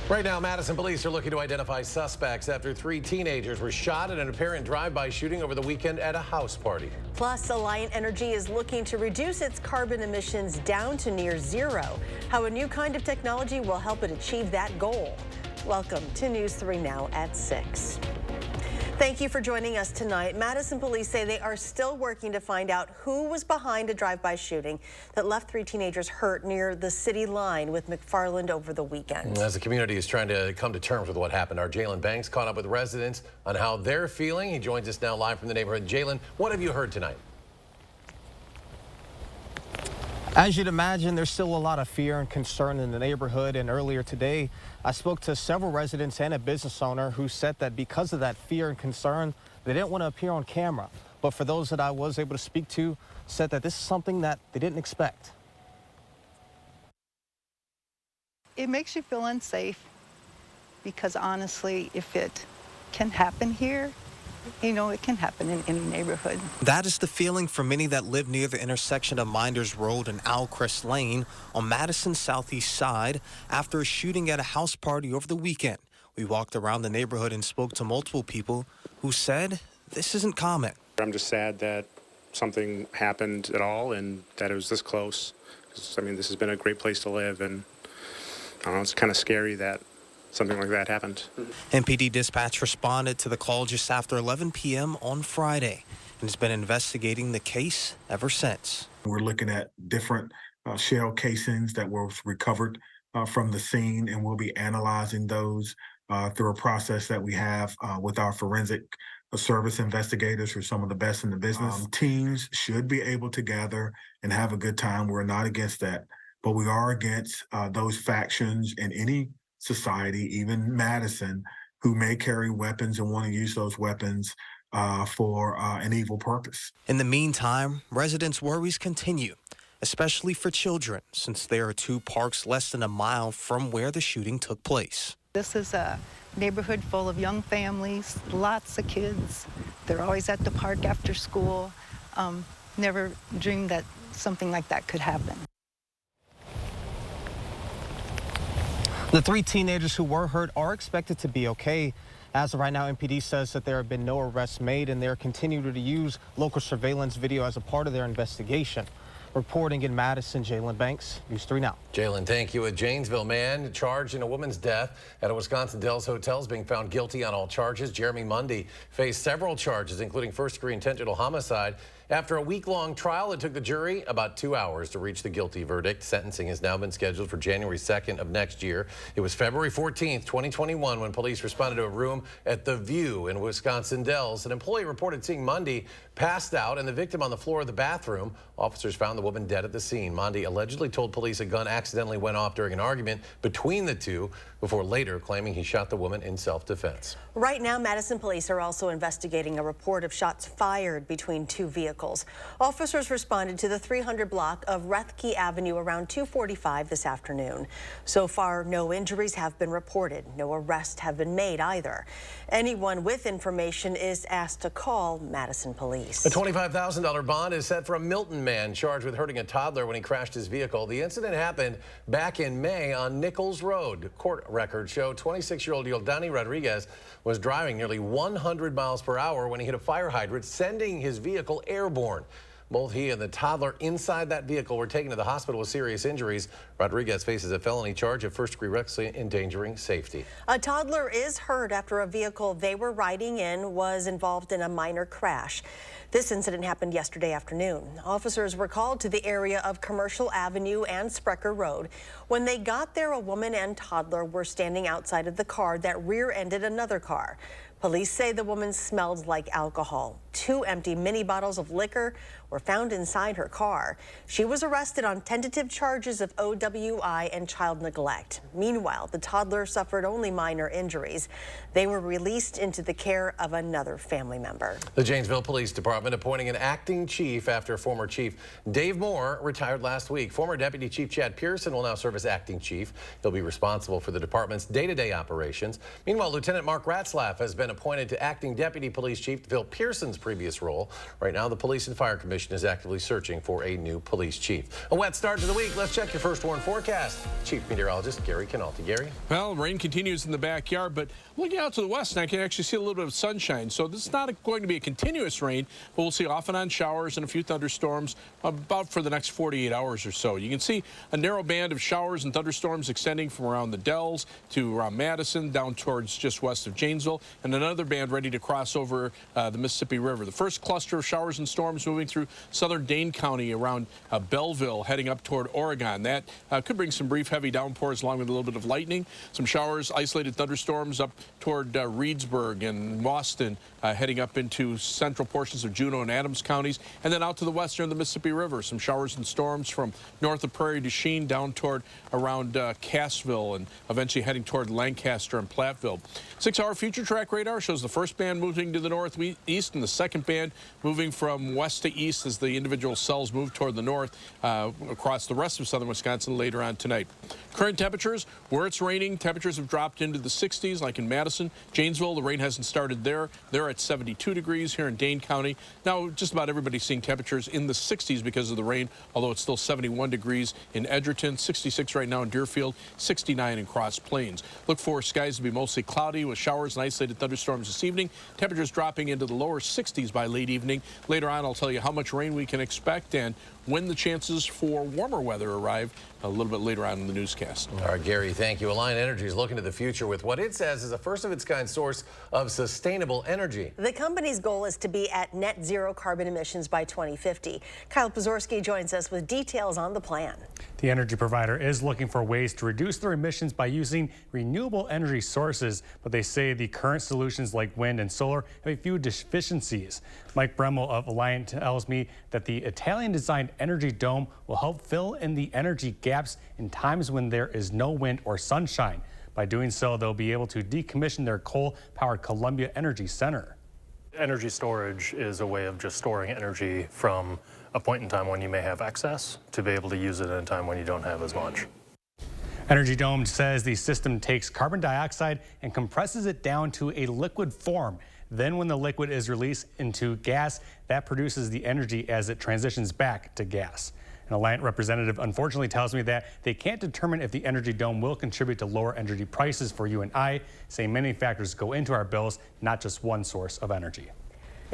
Right now, Madison police are looking to identify suspects after 3 teenagers were shot in an apparent drive-by shooting over the weekend at a house party. Plus, Alliant Energy is looking to reduce its carbon emissions down to near zero. How a new kind of technology will help it achieve that goal. Welcome to News 3 Now at 6. Thank you for joining us tonight. Madison police say they are still working to find out who was behind a drive-by shooting that left 3 teenagers hurt near the city line with McFarland over the weekend. As the community is trying to come to terms with what happened, our Jalen Banks caught up with residents on how they're feeling. He joins us now live from the neighborhood. Jalen, what have you heard tonight? As you'd imagine, there's still a lot of fear and concern in the neighborhood, and earlier today I spoke to several residents and a business owner who said that because of that fear and concern, they didn't want to appear on camera. But for those that I was able to speak to, said that this is something that they didn't expect. It makes you feel unsafe because honestly, if it can happen here, you know, it can happen in any neighborhood. That is the feeling for many that live near the intersection of Minders Road and Owlcrest Lane on Madison's southeast side after a shooting at a house party over the weekend. We walked around the neighborhood and spoke to multiple people who said this isn't common. I'm just sad that something happened at all and that it was this close. 'Cause, I mean, this has been a great place to live, and I don't know, it's kind of scary that something like that happened. MPD dispatch responded to the call just after 11 p.m. on Friday and has been investigating the case ever since. We're looking at different shell casings that were recovered from the scene, and we'll be analyzing those through a process that we have with our forensic service investigators, who are some of the best in the business. Teams should be able to gather and have a good time. We're not against that, but we are against those factions in any society, even Madison, who may carry weapons and want to use those weapons for an evil purpose. In the meantime, residents' worries continue, especially for children, since there are 2 parks less than a mile from where the shooting took place. This is a neighborhood full of young families, lots of kids. They're always at the park after school. Never dreamed that something like that could happen. The 3 teenagers who were hurt are expected to be okay. As of right now, MPD says that there have been no arrests made, and they're continuing to use local surveillance video as a part of their investigation. Reporting in Madison, Jalen Banks, News 3 Now. Jalen, thank you. A Janesville man charged in a woman's death at a Wisconsin Dells hotel is being found guilty on all charges. Jeremy Mundy faced several charges, including first-degree intentional homicide. After a week-long trial, it took the jury about 2 hours to reach the guilty verdict. Sentencing has now been scheduled for January 2nd of next year. It was February 14th, 2021, when police responded to a room at The View in Wisconsin Dells. An employee reported seeing Mundy passed out and the victim on the floor of the bathroom. Officers found the woman dead at the scene. Mundy allegedly told police a gun accidentally went off during an argument between the two, before later claiming he shot the woman in self-defense. Right now, Madison police are also investigating a report of shots fired between 2 vehicles. Officers responded to the 300 block of Rethke Avenue around 2:45 this afternoon. So far, no injuries have been reported. No arrests have been made either. Anyone with information is asked to call Madison police. A $25,000 bond is set for a Milton man charged with hurting a toddler when he crashed his vehicle. The incident happened back in May on Nichols Road. Court records show 26-year-old Yildani Rodriguez was driving nearly 100 miles per hour when he hit a fire hydrant, sending his vehicle airborne. Both he and the toddler inside that vehicle were taken to the hospital with serious injuries. Rodriguez faces a felony charge of first-degree recklessly endangering safety. A toddler is hurt after a vehicle they were riding in was involved in a minor crash. This incident happened yesterday afternoon. Officers were called to the area of Commercial Avenue and Sprecher Road. When they got there, a woman and toddler were standing outside of the car that rear-ended another car. Police say the woman smelled like alcohol. 2 empty mini bottles of liquor were found inside her car. She was arrested on tentative charges of OWI and child neglect. Meanwhile, the toddler suffered only minor injuries. They were released into the care of another family member. The Janesville Police Department appointing an acting chief after former Chief Dave Moore retired last week. Former Deputy Chief Chad Pearson will now serve as acting chief. He'll be responsible for the department's day-to-day operations. Meanwhile, Lieutenant Mark Ratzlaff has been been appointed to acting deputy police chief to fill Pearson's previous role. Right now, the Police and Fire Commission is actively searching for a new police chief. A wet start to the week. Let's check your first warn forecast. Chief Meteorologist Gary Canalti. Gary? Well, rain continues in the backyard, but looking out to the west, I can actually see a little bit of sunshine. So this is not going to be a continuous rain, but we'll see off and on showers and a few thunderstorms about for the next 48 hours or so. You can see a narrow band of showers and thunderstorms extending from around the Dells to around Madison down towards just west of Janesville, and another band ready to cross over the Mississippi River. The first cluster of showers and storms moving through southern Dane County around Belleville, heading up toward Oregon. That could bring some brief heavy downpours along with a little bit of lightning. Some showers, isolated thunderstorms up toward Reedsburg and Boston, heading up into central portions of Juneau and Adams counties, and then out to the western the Mississippi River. Some showers and storms from north of Prairie du Chien down toward around Cassville and eventually heading toward Lancaster and Platteville. 6-hour future track radar shows the first band moving to the northeast and the second band moving from west to east as the individual cells move toward the north across the rest of southern Wisconsin later on tonight. Current temperatures, where it's raining, temperatures have dropped into the 60s, like in Madison. Janesville, the rain hasn't started there. They're at 72 degrees here in Dane County. Now, just about everybody's seeing temperatures in the 60s because of the rain, although it's still 71 degrees in Edgerton, 66 right now in Deerfield, 69 in Cross Plains. Look for skies to be mostly cloudy with showers and isolated thunderstorms this evening. Temperatures dropping into the lower 60s by late evening. Later on, I'll tell you how much rain we can expect and when the chances for warmer weather arrive a little bit later on in the newscast. All right, Gary, thank you. Alliant Energy is looking to the future with what it says is a first-of-its-kind source of sustainable energy. The company's goal is to be at net zero carbon emissions by 2050. Kyle Pozorski joins us with details on the plan. The energy provider is looking for ways to reduce their emissions by using renewable energy sources, but they say the current solutions like wind and solar have a few deficiencies. Mike Bremmel of Alliant tells me that the Italian-designed energy dome will help fill in the energy gaps in times when there is no wind or sunshine. By doing so, they'll be able to decommission their coal-powered Columbia Energy Center. Energy storage is a way of just storing energy from a point in time when you may have excess to be able to use it at a time when you don't have as much. Energy Dome says the system takes carbon dioxide and compresses it down to a liquid form. Then when the liquid is released into gas, that produces the energy as it transitions back to gas. An Alliant representative unfortunately tells me that they can't determine if the Energy Dome will contribute to lower energy prices for you and I, saying many factors go into our bills, not just one source of energy.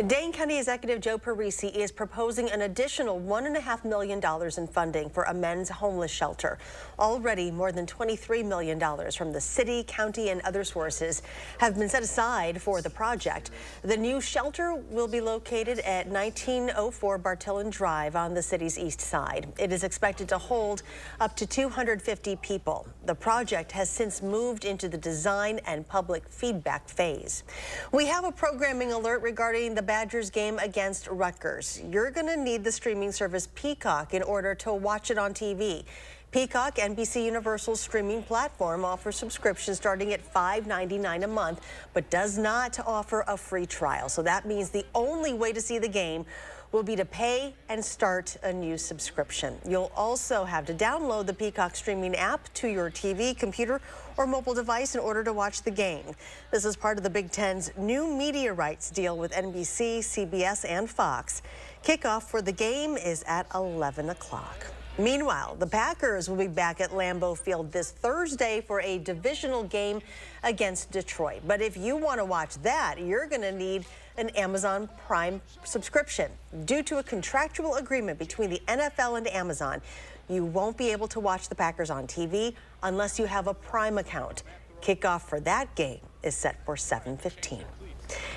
Dane County Executive Joe Parisi is proposing an additional $1.5 million in funding for a men's homeless shelter. Already, more than $23 million from the city, county, and other sources have been set aside for the project. The new shelter will be located at 1904 Bartillon Drive on the city's east side. It is expected to hold up to 250 people. The project has since moved into the design and public feedback phase. We have a programming alert regarding the Badgers game against Rutgers. You're going to need the streaming service Peacock in order to watch it on TV. Peacock, NBC Universal's streaming platform, offers subscriptions starting at $5.99 a month, but does not offer a free trial. So that means the only way to see the game will be to pay and start a new subscription. You'll also have to download the Peacock streaming app to your TV, computer, or mobile device in order to watch the game. This is part of the Big Ten's new media rights deal with NBC, CBS, and Fox. Kickoff for the game is at 11 o'clock. Meanwhile, the Packers will be back at Lambeau Field this Thursday for a divisional game against Detroit. But if you want to watch that, you're going to need an Amazon Prime subscription. Due to a contractual agreement between the NFL and Amazon, you won't be able to watch the Packers on TV unless you have a Prime account. Kickoff for that game is set for 7:15.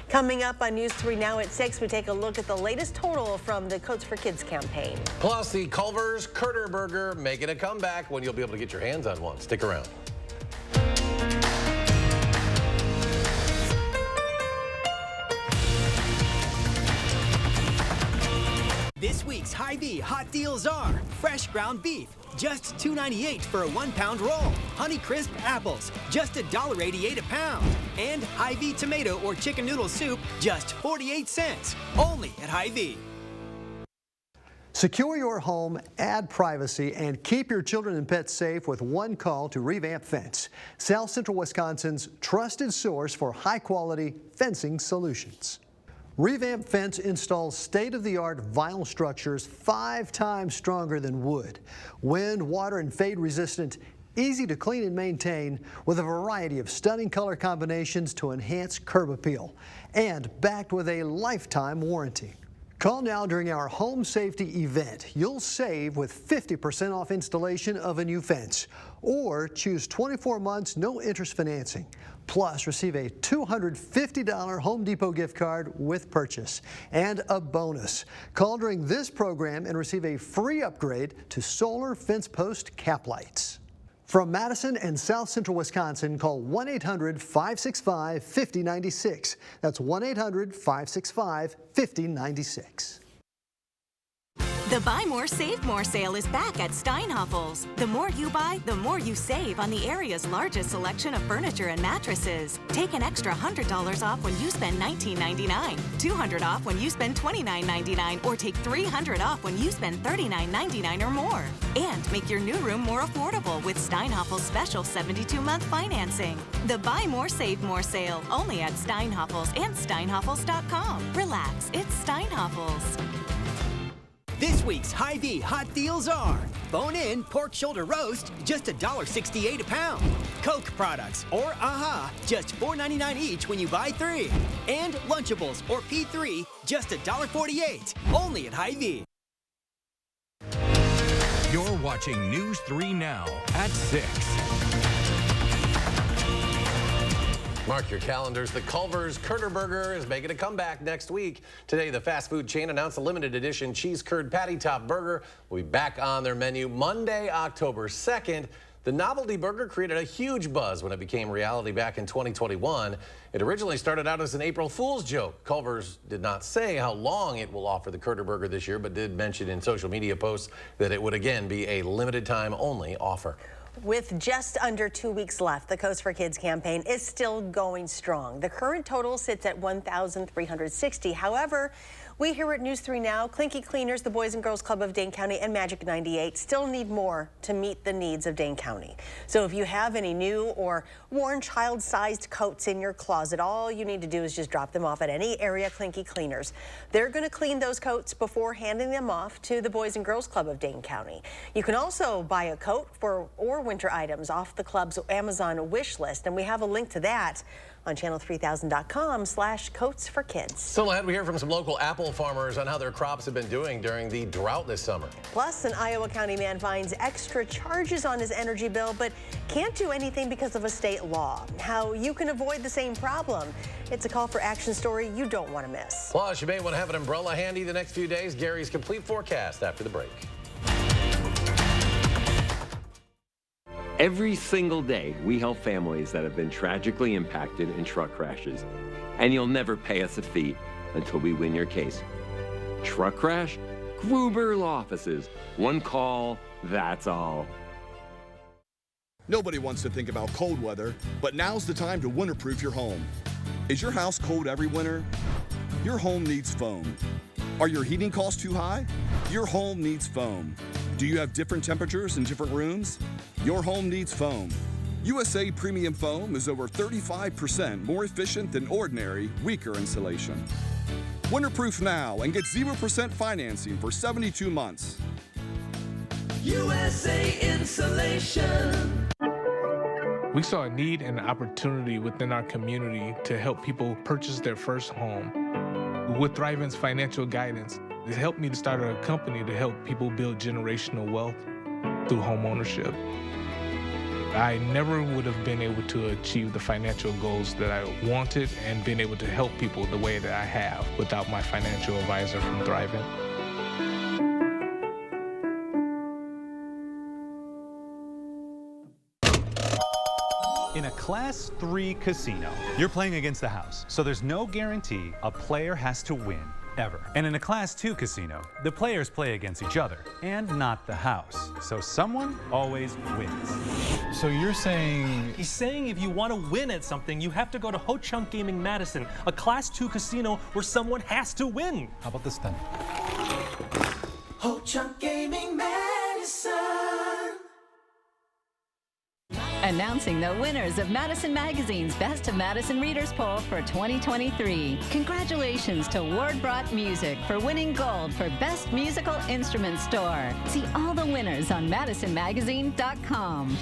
Coming up on News 3 now at 6, we take a look at the latest total from the Coats for Kids campaign. Plus, the Culver's Curter Burger making a comeback when you'll be able to get your hands on one. Stick around. This week's Hy-Vee hot deals are fresh ground beef, just $2.98 for a 1-pound roll. Honeycrisp apples, just $1.88 a pound. And Hy-Vee tomato or chicken noodle soup, just 48 cents. Only at Hy-Vee. Secure your home, add privacy, and keep your children and pets safe with one call to Revamp Fence, South Central Wisconsin's trusted source for high-quality fencing solutions. Revamp Fence installs state-of-the-art vinyl structures 5 times stronger than wood, wind, water, and fade-resistant, easy to clean and maintain, with a variety of stunning color combinations to enhance curb appeal, and backed with a lifetime warranty. Call now during our home safety event. You'll save with 50% off installation of a new fence, or choose 24 months no interest financing. Plus, receive a $250 Home Depot gift card with purchase and a bonus. Call during this program and receive a free upgrade to solar fence post cap lights. From Madison and South Central Wisconsin, call 1-800-565-5096. That's 1-800-565-5096. The Buy More, Save More sale is back at Steinhafels. The more you buy, the more you save on the area's largest selection of furniture and mattresses. Take an extra $100 off when you spend $19.99, $200 off when you spend $29.99, or take $300 off when you spend $39.99 or more. And make your new room more affordable with Steinhafels' special 72-month financing. The Buy More, Save More sale, only at Steinhafels and Steinhafels.com. Relax, it's Steinhafels. This week's Hy-Vee hot deals are bone-in pork shoulder roast, just $1.68 a pound. Coke products or AHA, just $4.99 each when you buy 3. And Lunchables or P3, just $1.48, only at Hy-Vee. You're watching News 3 Now at 6. Mark your calendars. The Culver's Curder Burger is making a comeback next week. Today, the fast food chain announced a limited edition cheese curd patty top burger will be back on their menu Monday, October 2nd. The novelty burger created a huge buzz when it became reality back in 2021. It originally started out as an April Fool's joke. Culver's did not say how long it will offer the Curder Burger this year, but did mention in social media posts that it would again be a limited time only offer. With just under 2 weeks left, the Coats for Kids campaign is still going strong. The current total sits at 1,360. However, we here at News 3 Now, Clinky Cleaners, the Boys and Girls Club of Dane County, and Magic 98 still need more to meet the needs of Dane County. So if you have any new or worn child-sized coats in your closet, all you need to do is just drop them off at any area Clinky Cleaners. They're going to clean those coats before handing them off to the Boys and Girls Club of Dane County. You can also buy a coat or winter items off the club's Amazon wish list, and we have a link to that on channel3000.com/coats for kids. Still ahead, we hear from some local apple farmers on how their crops have been doing during the drought this summer. Plus, an Iowa County man finds extra charges on his energy bill, but can't do anything because of a state law. How you can avoid the same problem. It's a call for action story you don't want to miss. Plus, you may want to have an umbrella handy the next few days. Gary's complete forecast after the break. Every single day, we help families that have been tragically impacted in truck crashes. And you'll never pay us a fee until we win your case. Truck crash? Gruber Law Offices. One call, that's all. Nobody wants to think about cold weather, but now's the time to winterproof your home. Is your house cold every winter? Your home needs foam. Are your heating costs too high? Your home needs foam. Do you have different temperatures in different rooms? Your home needs foam. USA Premium Foam is over 35% more efficient than ordinary, weaker insulation. Winterproof now and get 0% financing for 72 months. USA Insulation. We saw a need and an opportunity within our community to help people purchase their first home. With Thrivent's financial guidance, it helped me to start a company to help people build generational wealth through home ownership. I never would have been able to achieve the financial goals that I wanted and been able to help people the way that I have without my financial advisor from Thrivent. In a Class 3 casino, you're playing against the house, so there's no guarantee a player has to win, ever. And in a Class 2 casino, the players play against each other, and not the house. So someone always wins. So you're saying... He's saying if you want to win at something, you have to go to Ho Chunk Gaming Madison, a Class 2 casino where someone has to win. How about this then? Ho-Chunk Gaming Madison. Announcing the winners of Madison Magazine's Best of Madison Readers Poll for 2023. Congratulations to Ward Brought Music for winning gold for Best Musical Instrument Store. See all the winners on MadisonMagazine.com.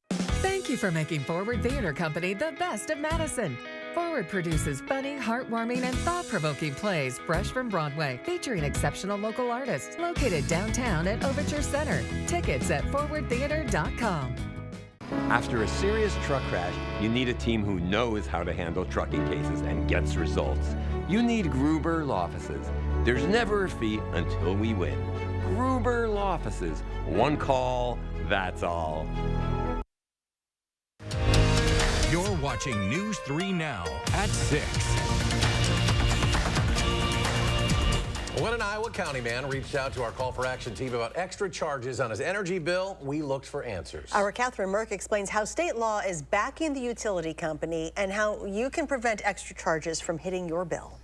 Thank you for making Forward Theater Company the best of Madison. Forward produces funny, heartwarming, and thought-provoking plays fresh from Broadway, featuring exceptional local artists, located downtown at Overture Center. Tickets at forwardtheater.com. After a serious truck crash, you need a team who knows how to handle trucking cases and gets results. You need Gruber Law Offices. There's never a fee until we win. Gruber Law Offices. One call, that's all. You're watching News 3 Now at 6. When an Iowa County man reached out to our Call for Action team about extra charges on his energy bill, we looked for answers. Our Catherine Merck explains how state law is backing the utility company and how you can prevent extra charges from hitting your bill.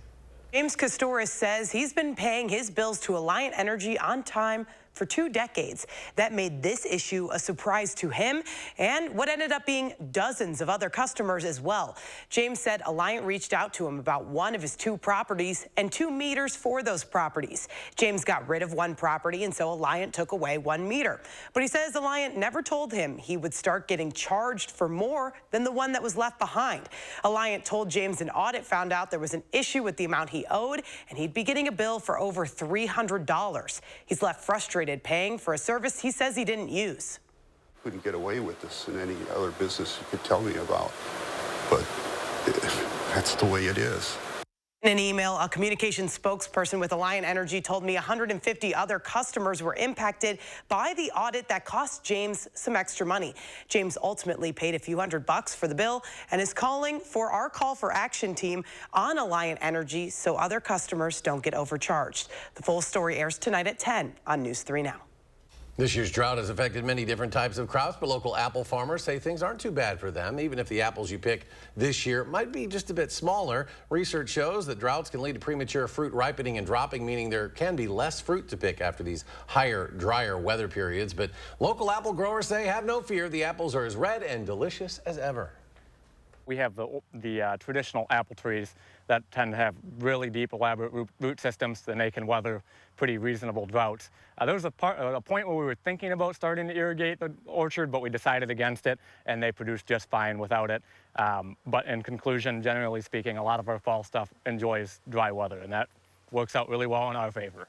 James Castoris says he's been paying his bills to Alliant Energy on time for 2 decades. That made this issue a surprise to him and what ended up being dozens of other customers as well. James said Alliant reached out to him about one of his 2 properties and 2 meters for those properties. James got rid of 1 property, and so Alliant took away 1 meter. But he says Alliant never told him he would start getting charged for more than the one that was left behind. Alliant told James an audit found out there was an issue with the amount he owed, and he'd be getting a bill for over $300. He's left frustrated paying for a service he says he didn't use. Couldn't get away with this in any other business you could tell me about, but that's the way it is. In an email, a communications spokesperson with Alliant Energy told me 150 other customers were impacted by the audit that cost James some extra money. James ultimately paid a few $100 for the bill and is calling for our Call for Action team on Alliant Energy so other customers don't get overcharged. The full story airs tonight at 10 on News 3 Now. This year's drought has affected many different types of crops, but local apple farmers say things aren't too bad for them, even if the apples you pick this year might be just a bit smaller. Research shows that droughts can lead to premature fruit ripening and dropping, meaning there can be less fruit to pick after these higher, drier weather periods. But local apple growers say have no fear. The apples are as red and delicious as ever. We have the traditional apple trees that tend to have really deep, elaborate root systems, and they can weather pretty reasonable droughts. There was a point where we were thinking about starting to irrigate the orchard, but we decided against it, and they produced just fine without it. But in conclusion, generally speaking, a lot of our fall stuff enjoys dry weather, and that works out really well in our favor.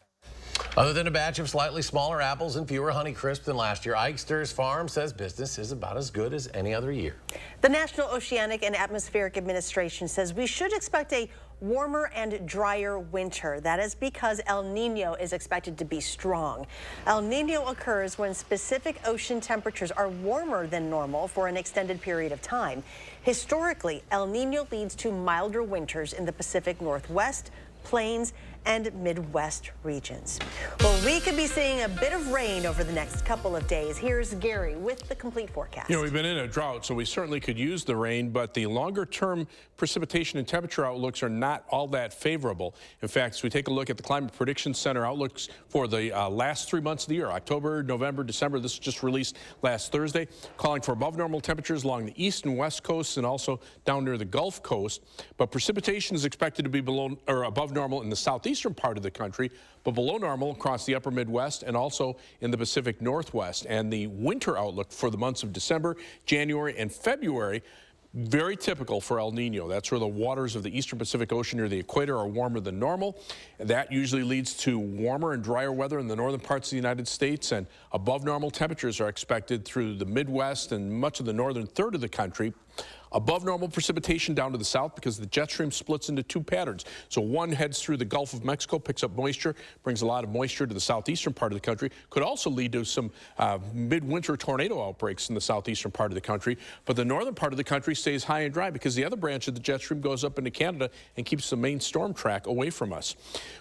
Other than a batch of slightly smaller apples and fewer Honeycrisp than last year, Eichster's Farm says business is about as good as any other year. The National Oceanic and Atmospheric Administration says we should expect a warmer and drier winter. That is because El Nino is expected to be strong. El Nino occurs when specific ocean temperatures are warmer than normal for an extended period of time. Historically, El Nino leads to milder winters in the Pacific Northwest, Plains, and Midwest regions. Well, we could be seeing a bit of rain over the next couple of days. Here's Gary with the complete forecast. You know, we've been in a drought, so we certainly could use the rain, but the longer-term precipitation and temperature outlooks are not all that favorable. In fact, as we take a look at the Climate Prediction Center outlooks for the last 3 months of the year, October, November, December, this was just released last Thursday, calling for above normal temperatures along the east and west coasts and also down near the Gulf Coast. But precipitation is expected to be below or above normal in the southeastern part of the country, but below normal across the upper Midwest and also in the Pacific Northwest. And the winter outlook for the months of December, January, and February, very typical for El Nino. That's where the waters of the eastern Pacific Ocean near the equator are warmer than normal. That usually leads to warmer and drier weather in the northern parts of the United States, and above normal temperatures are expected through the Midwest and much of the northern third of the country. Above normal precipitation down to the south because the jet stream splits into 2 patterns. So one heads through the Gulf of Mexico, picks up moisture, brings a lot of moisture to the southeastern part of the country. Could also lead to some midwinter tornado outbreaks in the southeastern part of the country. But the northern part of the country stays high and dry because the other branch of the jet stream goes up into Canada and keeps the main storm track away from us.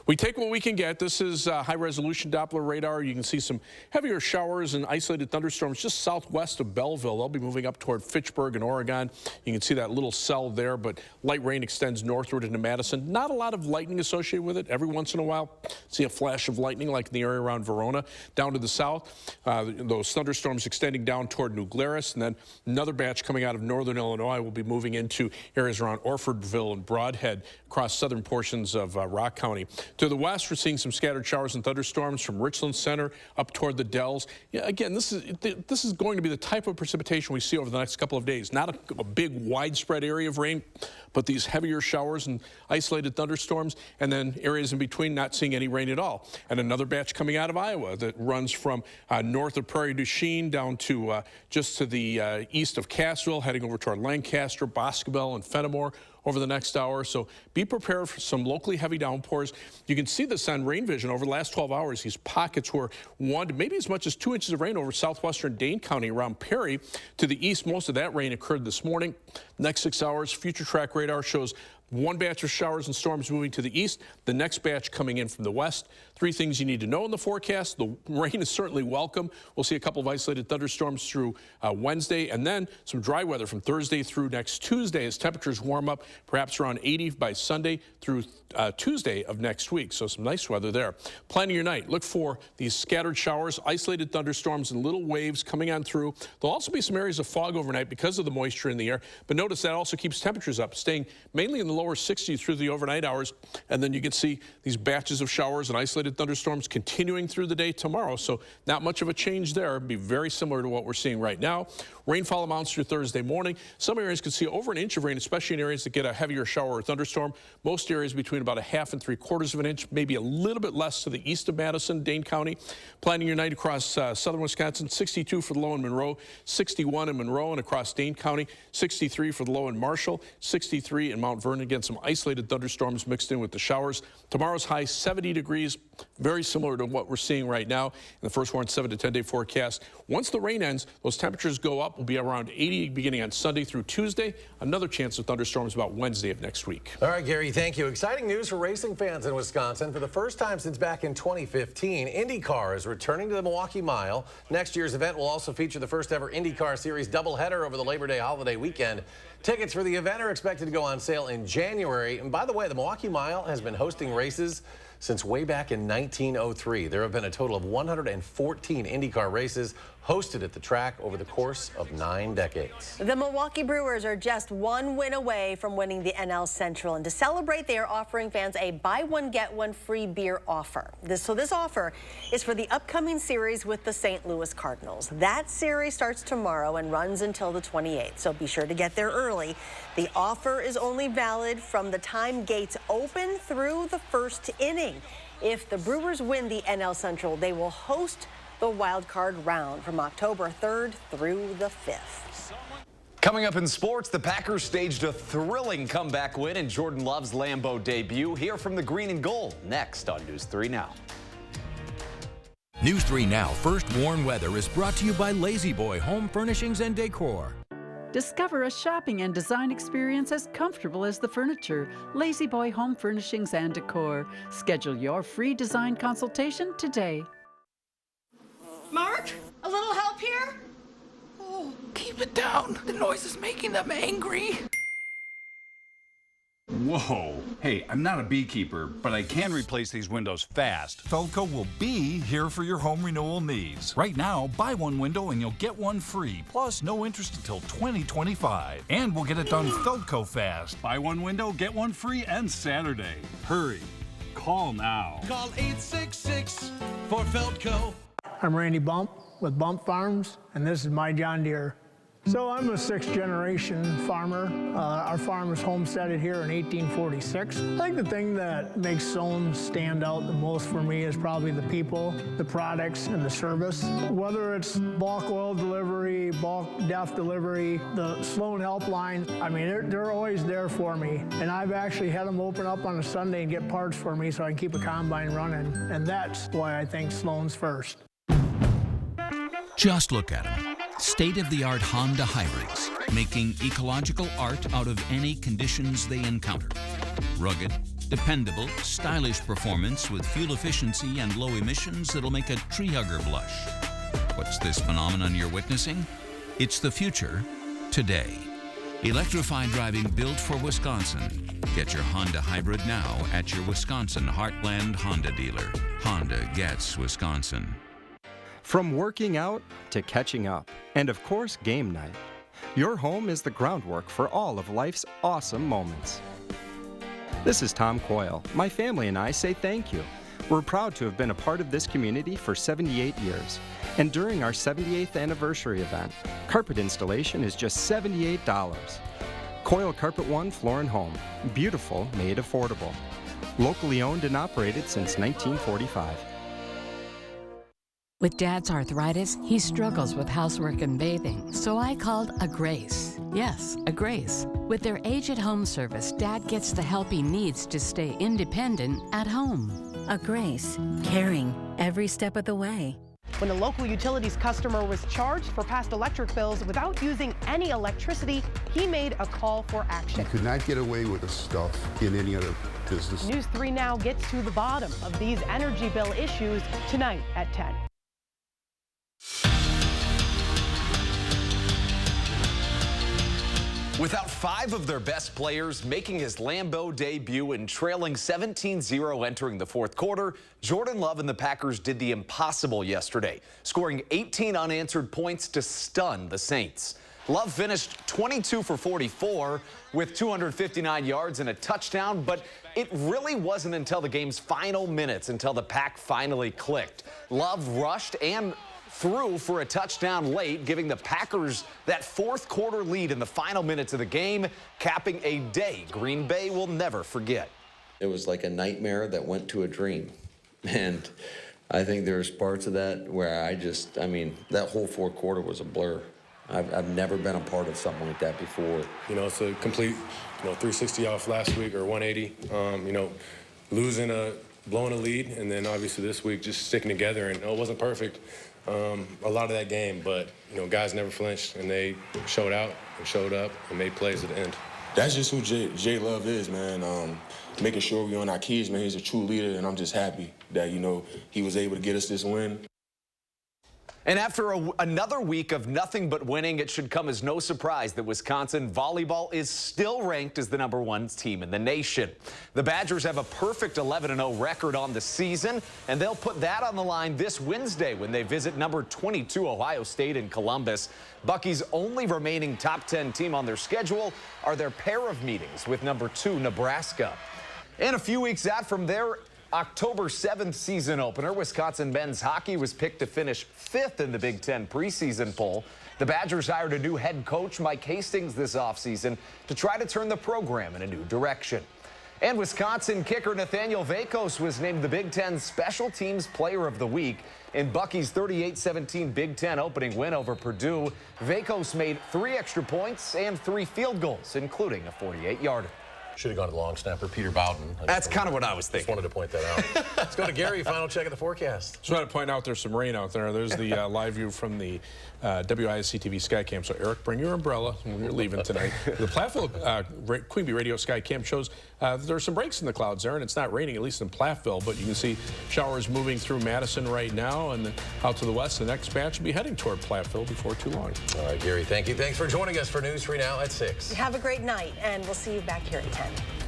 We take what we can get. This is high-resolution Doppler radar. You can see some heavier showers and isolated thunderstorms just southwest of Belleville. They'll be moving up toward Fitchburg and Oregon. on. You can see that little cell there, but light rain extends northward into Madison. Not a lot of lightning associated with it. Every once in a while, see a flash of lightning like in the area around Verona. Down to the south, those thunderstorms extending down toward New Glarus, and then another batch coming out of northern Illinois will be moving into areas around Orfordville and Broadhead across southern portions of Rock County. To the west, we're seeing some scattered showers and thunderstorms from Richland Center up toward the Dells. Yeah, again, this is going to be the type of precipitation we see over the next couple of days. Not a big widespread area of rain, but these heavier showers and isolated thunderstorms, and then areas in between not seeing any rain at all. And another batch coming out of Iowa that runs from north of Prairie du Chien down to just to the east of Cassville, heading over toward Lancaster, Boscobel, and Fenimore over the next hour. So be prepared for some locally heavy downpours. You can see this on rain vision over the last 12 hours. These pockets were 1 to maybe as much as 2 inches of rain over southwestern Dane County around Perry. To the east, most of that rain occurred this morning. Next 6 hours, future track radar shows one batch of showers and storms moving to the east, the next batch coming in from the west. 3 things you need to know in the forecast. The rain is certainly welcome. We'll see a couple of isolated thunderstorms through Wednesday, and then some dry weather from Thursday through next Tuesday as temperatures warm up, perhaps around 80 by Sunday through Tuesday of next week. So some nice weather there. Planning your night. Look for these scattered showers, isolated thunderstorms, and little waves coming on through. There'll also be some areas of fog overnight because of the moisture in the air, but notice that also keeps temperatures up, staying mainly in the lower 60s through the overnight hours, and then you can see these batches of showers and isolated thunderstorms continuing through the day tomorrow. So not much of a change there. It'd be very similar to what we're seeing right now. Rainfall amounts through Thursday morning. Some areas could see over 1 inch of rain, especially in areas that get a heavier shower or thunderstorm. Most areas between about 1/2 and 3/4 of an inch, maybe a little bit less to the east of Madison, Dane County. Planning your night across southern Wisconsin, 62 for the low in Monroe, 61 in Monroe and across Dane County, 63 for the low in Marshall, 63 in Mount Vernon. Again, some isolated thunderstorms mixed in with the showers. Tomorrow's high 70 degrees, very similar to what we're seeing right now in the first warned 7 to 10 day forecast. Once the rain ends, those temperatures go up. Will be around 80 beginning on Sunday through Tuesday. Another chance of thunderstorms about Wednesday of next week. All right, Gary, thank you. Exciting news for racing fans in Wisconsin. For the first time since back in 2015, IndyCar is returning to the Milwaukee Mile. Next year's event will also feature the first ever IndyCar Series doubleheader over the Labor Day holiday weekend. Tickets for the event are expected to go on sale in January. And by the way, the Milwaukee Mile has been hosting races since way back in 1903. There have been a total of 114 IndyCar races hosted at the track over the course of 9 decades. The Milwaukee Brewers are just 1 win away from winning the NL Central, and to celebrate, they are offering fans a buy one get one free beer offer. This offer is for the upcoming series with the St. Louis Cardinals. That series starts tomorrow and runs until the 28th, so be sure to get there early. The offer is only valid from the time gates open through the first inning. If the Brewers win the NL Central, they will host the wild card round from October 3rd through the 5th. Coming up in sports, the Packers staged a thrilling comeback win in Jordan Love's Lambeau debut. Hear from the Green and Gold next on News 3 Now. News 3 Now First Warn Weather is brought to you by Lazy Boy Home Furnishings and Decor. Discover a shopping and design experience as comfortable as the furniture. Lazy Boy Home Furnishings and Decor. Schedule your free design consultation today. Mark, a little help here? Oh, keep it down. The noise is making them angry. Whoa. Hey, I'm not a beekeeper, but I can replace these windows fast. Feldco will be here for your home renewal needs. Right now, buy one window and you'll get one free, plus no interest until 2025. And we'll get it done Feldco fast. Buy one window, get one free, and Saturday. Hurry. Call now. Call 866 for Feldco. I'm Randy Bump with Bump Farms, and this is my John Deere. So I'm a 6th generation farmer. Our farm was homesteaded here in 1846. I think the thing that makes Sloan stand out the most for me is probably the people, the products, and the service. Whether it's bulk oil delivery, bulk DEF delivery, the Sloan helpline, I mean, they're always there for me. And I've actually had them open up on a Sunday and get parts for me so I can keep a combine running. And that's why I think Sloan's first. Just look at them. State-of-the-art Honda hybrids, making ecological art out of any conditions they encounter. Rugged, dependable, stylish performance with fuel efficiency and low emissions that'll make a tree hugger blush. What's this phenomenon you're witnessing? It's the future, today. Electrified driving built for Wisconsin. Get your Honda hybrid now at your Wisconsin Heartland Honda dealer. Honda gets Wisconsin. From working out to catching up, and of course, game night. Your home is the groundwork for all of life's awesome moments. This is Tom Coyle. My family and I say thank you. We're proud to have been a part of this community for 78 years. And during our 78th anniversary event, carpet installation is just $78. Coyle Carpet One Floor and Home. Beautiful, made affordable. Locally owned and operated since 1945. With Dad's arthritis, he struggles with housework and bathing, so I called a Grace. Yes, a Grace. With their age-at-home service, Dad gets the help he needs to stay independent at home. A Grace, caring every step of the way. When a local utilities customer was charged for past electric bills without using any electricity, he made a call for action. You could not get away with this stuff in any other business. News 3 Now gets to the bottom of these energy bill issues tonight at 10. Without 5 of their best players making his Lambeau debut and trailing 17-0 entering the fourth quarter, Jordan Love and the Packers did the impossible yesterday, scoring 18 unanswered points to stun the Saints. Love finished 22 for 44 with 259 yards and a touchdown, but it really wasn't until the game's final minutes until the Pack finally clicked. Love rushed and threw for a touchdown late, giving the Packers that fourth quarter lead in the final minutes of the game, capping a day Green Bay will never forget. It was like a nightmare that went to a dream. And I think there's parts of that where I mean, that whole fourth quarter was a blur. I've never been a part of something like that before. You know, it's a complete, 360 off last week or 180. Blowing a lead, and then obviously this week just sticking together. And it wasn't perfect. A lot of that game, but guys never flinched, and they showed out and showed up and made plays at the end. That's just who Jay Love is, man. Making sure we're on our keys, man. He's a true leader, and I'm just happy that he was able to get us this win. And after another week of nothing but winning, it should come as no surprise that Wisconsin volleyball is still ranked as the #1 team in the nation. The Badgers have a perfect 11-0 record on the season, and they'll put that on the line this Wednesday when they visit number 22 Ohio State in Columbus. Bucky's only remaining top 10 team on their schedule are their pair of meetings with number 2 Nebraska. And a few weeks out from their October 7th season opener, Wisconsin men's hockey was picked to finish 5th in the Big Ten preseason poll. The Badgers hired a new head coach, Mike Hastings, this offseason to try to turn the program in a new direction. And Wisconsin kicker Nathaniel Vakos was named the Big Ten Special Teams Player of the Week. In Bucky's 38-17 Big Ten opening win over Purdue, Vakos made 3 extra points and 3 field goals, including a 48-yarder. Should have gone to long snapper Peter Bowden. That's kind of what I was thinking. Just wanted to point that out. Let's go to Gary. Final check of the forecast. Just want to point out there's some rain out there. There's the live view from the WISC-TV Skycam. So, Eric, bring your umbrella when you're leaving tonight. The Platteville Queen Bee Radio Skycam shows there's some breaks in the clouds there, and it's not raining, at least in Platteville, but you can see showers moving through Madison right now and out to the west. The next batch will be heading toward Platteville before too long. All right, Gary, thank you. Thanks for joining us for News 3 Now at 6. Have a great night, and we'll see you back here at 10.